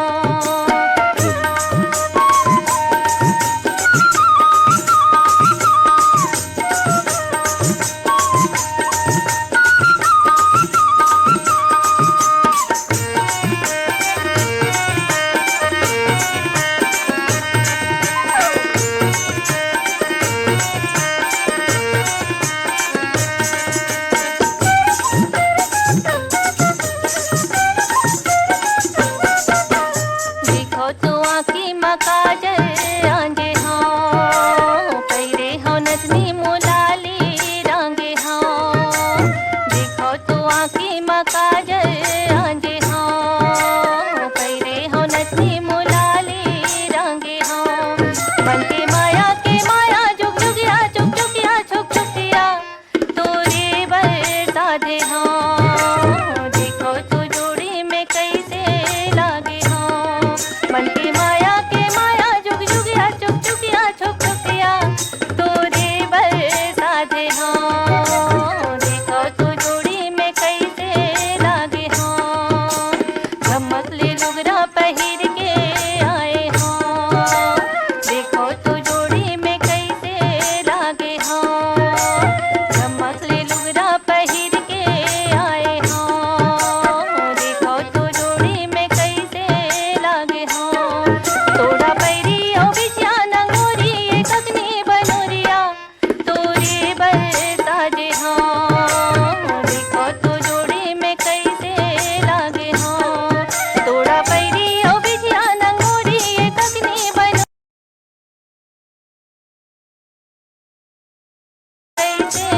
L: देखो तो आँखी में काजल आंजे हाँ पैरे हो नथनी मोलाली रांगे हाँ देखो तो आँखी में काजल आंजे हाँ पैरे हो नथनी मोलाली रांगे हाँ मन के माया जुग जुगिया चुक चुकिया छुक छुकिया तोरे बर साधे हाँ देखो तो जोड़ी में कैसे लागे हाँ मन की माया जुग जुगिया चुक चुकिया छुक छुकिया तोरे बर साधे हाँ देखो तो जोड़ी में कैसे लागे हाँ चमक ले लुगरा पहिर के आए हाँ देखो तो जोड़ी में कैसे लागे हाँ चमक ले लुगरा पहिर के आए हाँ देखो तो जोड़ी में कैसे लागे हाँ तोड़ा पैरी ओ बिछिया नंगोरी ये ककनी बनोरिया तोरे बर साजे हाँ देखो तो जोड़ी में कैसे लागे हाँ तोड़ा पैरी ओ बिछिया नंगोरी ये ककनी बनोरिया कैसे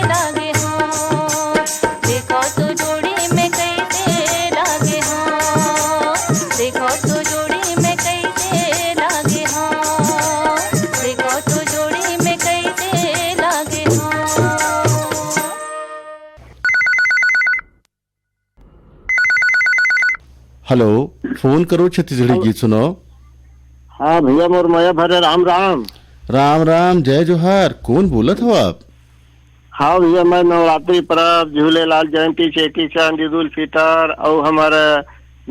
L: लागे हाँ देखो तो जोड़ी में कैसे लागे हाँ देखो तो जोड़ी में कैसे लागे हाँ देखो तो जोड़ी में कैसे लागे हाँ
A: हेलो, फोन करो छत्तीसगढ़ी गीत सुनो।
G: हाँ भैया मोर माया भरे राम राम।
A: राम राम, जय जोहार। कौन बोलत हो आप?
G: हाँ भैया मैं नवरात्रि पर्व झूलेलाल जयंती चेटी चांद ईद उल फितर और हमारे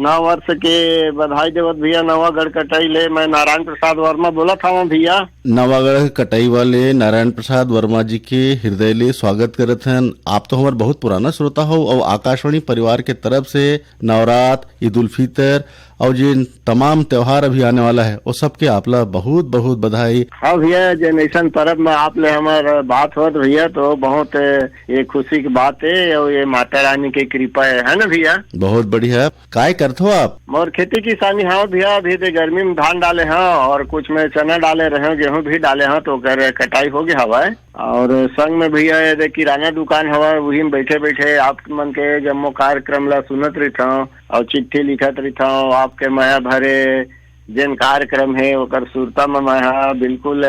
G: नव वर्ष के बधाई देवत भैया नवागढ़ कटाई ले मैं नारायण प्रसाद वर्मा बोला था भैया।
A: नवागढ़ कटाई वाले नारायण प्रसाद वर्मा जी के हृदय ले स्वागत करत हन। आप तो हमारे बहुत पुराना श्रोता हो और आकाशवाणी परिवार के तरफ से नवरात्र, ईद उल फितर और जिन तमाम त्योहार अभी आने वाला है वो सबके आपला बहुत बहुत बधाई।
G: हाँ भैया जनरेशन पर्व में आप ले हमारे बात होत भैया तो बहुत ये खुशी की बात है और ये माता रानी की कृपा है ना भैया।
A: बहुत बढ़िया। काय करते हो आप?
G: मोर खेती किसानी हाँ भैया अभी तो गर्मी में धान डाले हैं और कुछ में चना डाले रहे गेहूं भी डाले हैं तो कर कटाई हो गया हवा है और संग में भैया ये किराना दुकान हवा वही में बैठे बैठे आप मन के जम्मो कार्यक्रम ला सुनत रहता हूँ और चिट्ठी लिखत रहता हूँ आपके माया भरे जिन कार्यक्रम है ओकर सुरता में मैं बिल्कुल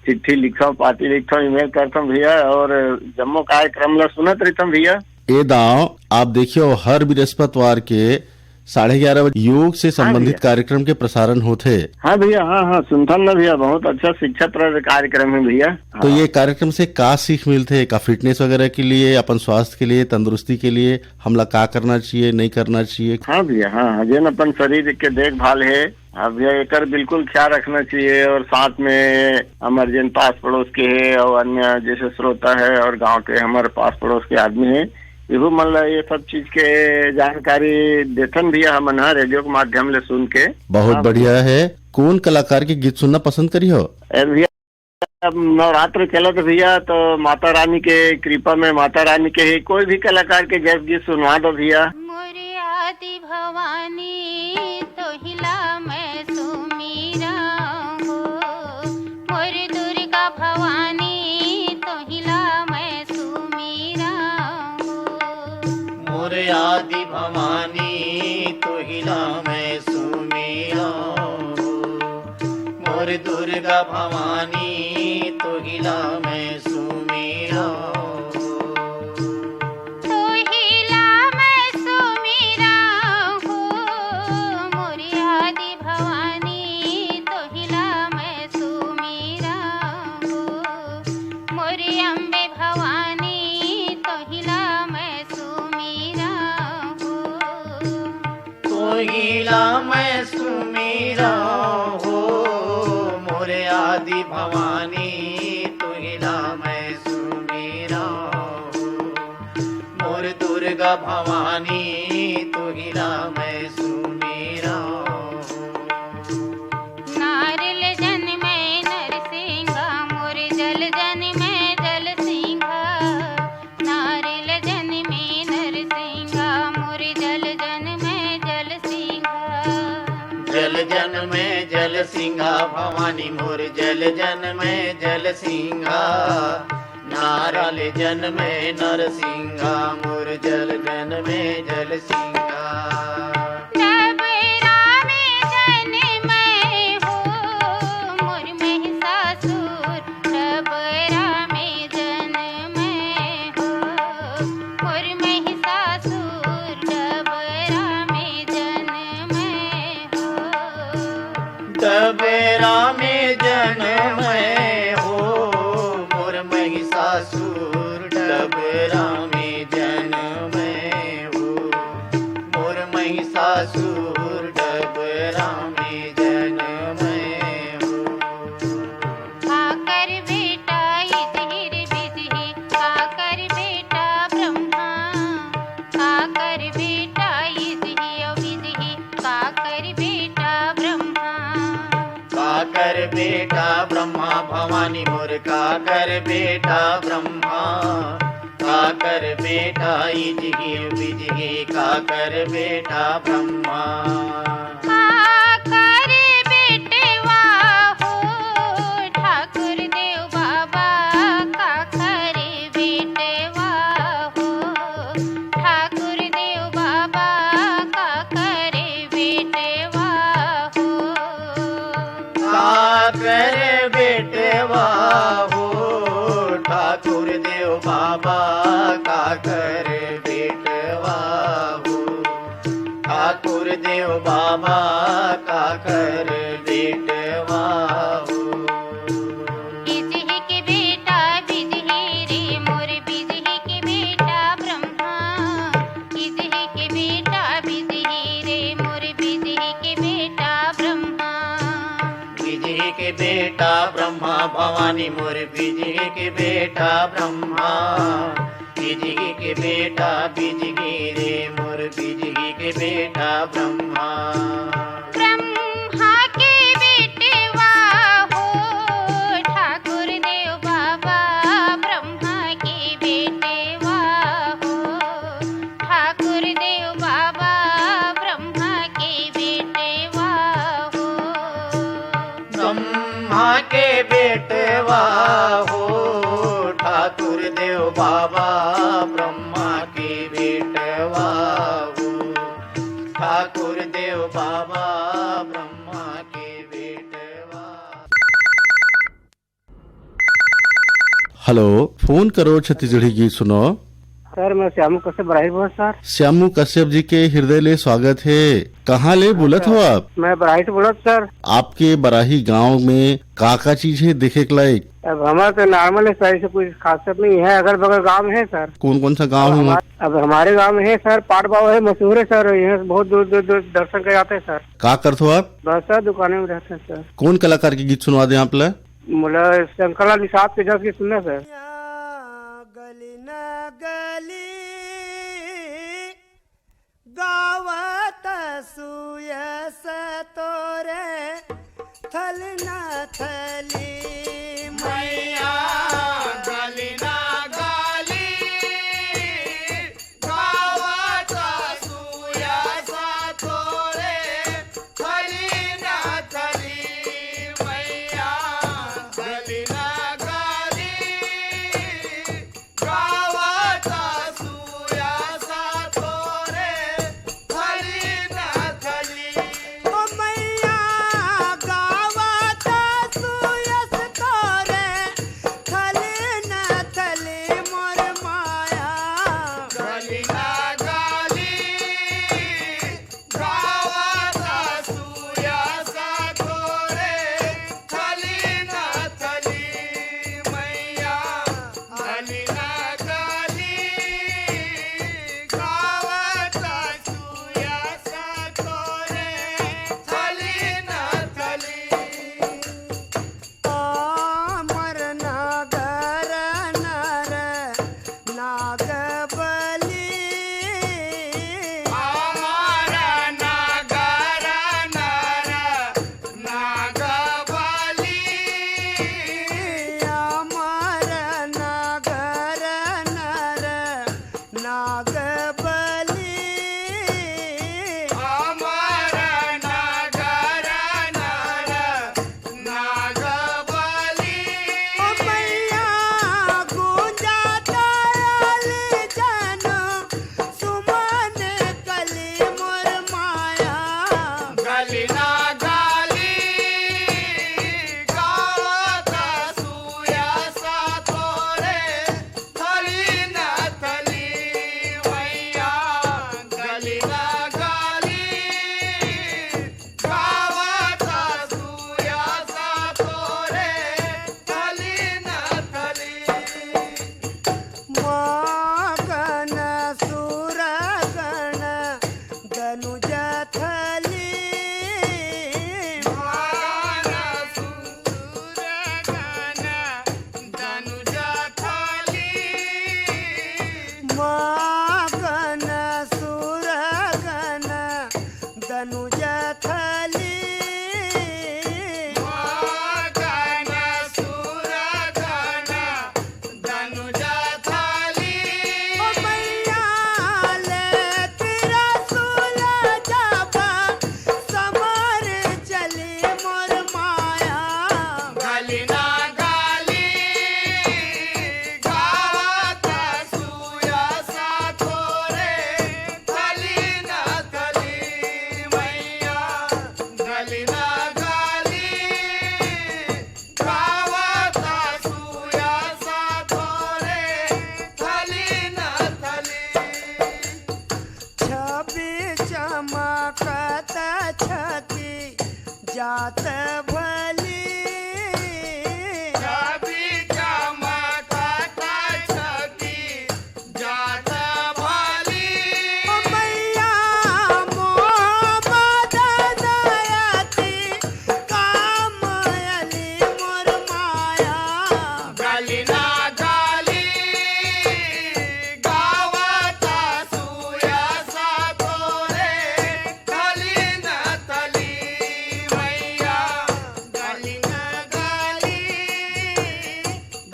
G: चिट्ठी लिखा पाती लिखता हूँ ईमेल करता हूँ भैया और जम्मो कार्यक्रम ला सुनत रहता हूँ भैया।
A: ये दाव आप देखियो हर बृहस्पतिवार के 11:30 बजे योग से संबंधित कार्यक्रम के प्रसारण होते।
G: हाँ भैया हाँ सुनता ना भैया बहुत अच्छा शिक्षाप्रद कार्यक्रम है भैया।
A: तो ये कार्यक्रम से का सीख मिलते है? का फिटनेस वगैरह के लिए, अपन स्वास्थ्य के लिए, तंदुरुस्ती के लिए हमला का करना चाहिए नहीं करना चाहिए?
G: हाँ भैया हाँ जिन अपन शरीर के देखभाल है अब ये कर बिल्कुल ख्याल रखना चाहिए और साथ में हमारे जिन पास पड़ोस के है और अन्य जैसे श्रोता है और गांव के हमारे पास पड़ोस के आदमी है इहो मतलब ये सब चीज के जानकारी देथन भी हमन रेडियो के माध्यम ले सुन के।
A: बहुत बढ़िया है। कौन कलाकार के गीत सुनना पसंद करी हो?
G: भैया नवरात्र चलत भैया तो माता रानी के कृपा में माता रानी के ही कोई भी कलाकार के जैसे गीत सुनवा दो भैया।
I: मोरे आदि भवानी तो हिला मैं सुमीरा हो मोरे दुर्गा भवानी तो हिला मैं सुमीरा
J: मोरे आदि भवानी तो हिला मैं सुमीरा मोरे दुर्गा भवानी तो हिला मैं
L: अम्बे भवानी तोहिला मैं सुमीरा हो
J: तोहिला मैं सुमीरा हो मोरे आदि भवानी तोहिला मैं सुमीरा हो मोर दुर्गा भवानी तोहिला मैं सुमीरा हो
L: नारिल जन में नरसिंहा मोर जल जन में जल सिंहा नारिल जन में नरसिंहा मोर जल जन में जल सिंहा
J: जल जन में जल सिंहा भवानी मोर जल जन में जल सिंहा नारल जन में नरसिंहा मोर जल जन में जल सिंहा
L: डबरा में जन मैं हो मोर महिषासुर डबरा में जन मैं हो मोर महिषासुर डबरा में जन मैं हो
J: डबरा में जन मैं हो मोर महिषासुर डबरा में जन मैं हो मोर महिषासुर डबरा में जन मैं हो
L: आकर बेटा इजहिर बिजही आकर बेटा ब्रह्मा आकर बेटा इजही और बिजही आकर बेटा ब्रह्मा
J: काकर बेटा ब्रह्मा भवानी मोर काकर बेटा ब्रह्मा काकर बेटा इजगी बिजगी काकर बेटा ब्रह्मा
L: आकर बेटवा हो ठाकुर देव बाबा काकर बेटवा हो ठाकुर देव बाबा काकर बेटवा हो
J: काकर बेटवा हो ठाकुर देव बाबा काकर बेटवा हो ठाकुर देव बाबा काकर बेटवा हो
L: बिजही के बेटा बिजही रे मोर बिजही के बेटा ब्रह्मा बिजही के बेटा बिजही रे मोर बिजही के बेटा ब्रह्मा
J: बिजही के बेटा ब्रह्मा भवानी मोर बिजही के बेटा ब्रह्मा बिजही के बेटा बिजही रे मोर बिजही के बेटा ब्रह्मा
L: ब्रह्मा के बेटवा हो ठाकुर देव बाबा ब्रह्मा के बेटवा हो ठाकुर देव बाबा ब्रह्मा के बेटवा हो
J: ब्रह्मा के बेटवा हो ठाकुर देव बाबा ब्रह्मा के बेटवा हो ठाकुर देव बाबा ब्रह्मा के बेटवा
A: हेलो, फोन करो छत्तीसगढ़ी गीत सुनो।
B: सर मैं श्यामू कश्यप बराही बोल सर।
A: श्यामू कश्यप जी के हृदय ले स्वागत है। कहाँ ले बोलत हो आप?
B: मैं बराही से बोलत सर।
A: आपके बराही गांव में का चीज है देखे के लायक?
B: अब हमारा तो नॉर्मल है सर, ऐसे कुछ खासियत नहीं है। अगल बगल गांव है सर।
A: कौन कौन सा गांव है?
B: अब हमारे गांव में है सर, पाट बाबा है, मशहूर है सर। यहाँ से बहुत दूर दूर दर्शन कर जाते हैं सर।
A: का करते हो आप?
B: बस सर दुकाने में रहते हैं सर।
A: कौन कलाकार के गीत सुनवा दे आप?
B: मुला शंकरलाल निषाद के जब की सुनना सर।
M: गावत सुयस तोरे थल न थली मैया गली ना गाली गावत सुयस तोरे थली न थली मैया गली ना गाली गावत सुयस तोरे थली न थली ओ मैया गावत सुयस तोरे थली न थली मोर माया गली ना गाली गावत सुयस तोरे थली न थली मैया गली ना गली गावात सुया सातोरे थली ना थली
N: अमर नागर नर नागबली
M: अमर नागर नर नागबली
N: अमर नागर नर नागबली
M: अमर नागर नर नागबली
N: ओ मैया गुंजा दयाल जन सुमन कली मोर माया
M: गली ना गली गावात सुया सातोरे थली ना थली मैया गली ना गली गावात सुया सातोरे थली ना थली
N: मगन सुरगण धनुज थली मगन सुरगण धनुज थली ओ मैया ले तेरा सुला जाबा समर चली मोर माया
M: गली ना गली गावात सुया सातोरे थली ना थली मैया गली ना गली गावात सुया सातोरे थली ना थली
N: छबी चमकत छती जात भली
M: छवि चमकत छती जात भली
N: ओ मैया मोहम्मद दयाती कामयली मोर माया
M: गली ना गली गावात सुया सातोरे थली ना थली मैया गली ना गली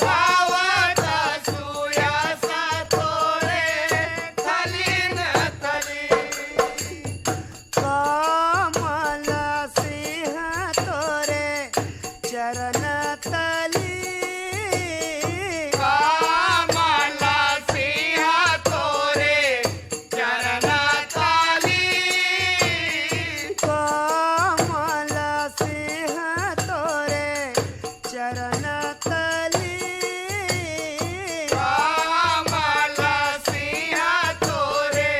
M: गावात सुया सातोरे थली ना थली
N: कमल सिंह तोरे चरण तली
M: कामला सिंह तोरे चरण ताली
N: कमल सिंह तोरे चरण तली
M: कामला सिंह तोरे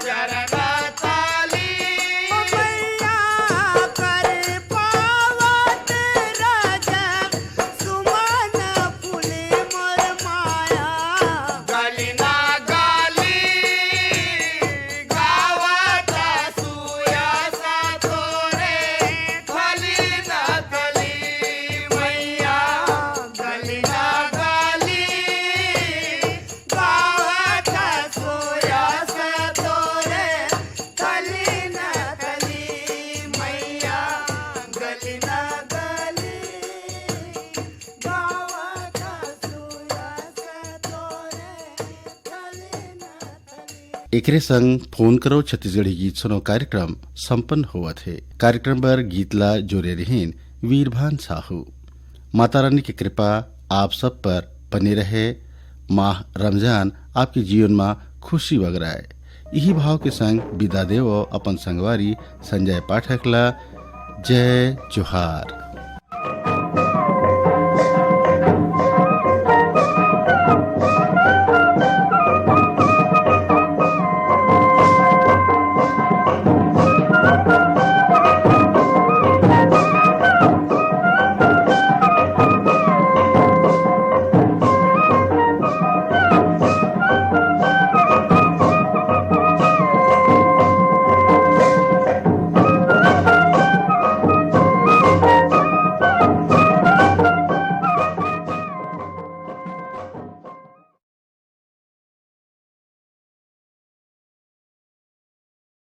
M: चरण ताली
N: ओ मैया कर पावत राजा सुमन फूले मोर माया
M: गली ना गली गावात सुया सातोरे थली ना थली मैया गली ना गली गावात सुया सातोरे थली ना थली मैया गली ना गली
N: गावात सुया सतोरे थली न थली
A: एकरे संग फोन करो छत्तीसगढ़ी गीत सुनो कार्यक्रम संपन्न हुआ थे। कार्यक्रम पर गीतला जोरे रहीन वीरभान साहू। माता रानी की कृपा आप सब पर बनी रहे। माह रमजान आपके जीवन में खुशी वगराए। यही भाव के संग विदा देव अपन संगवारी संजय पाठक ला जय जोहार।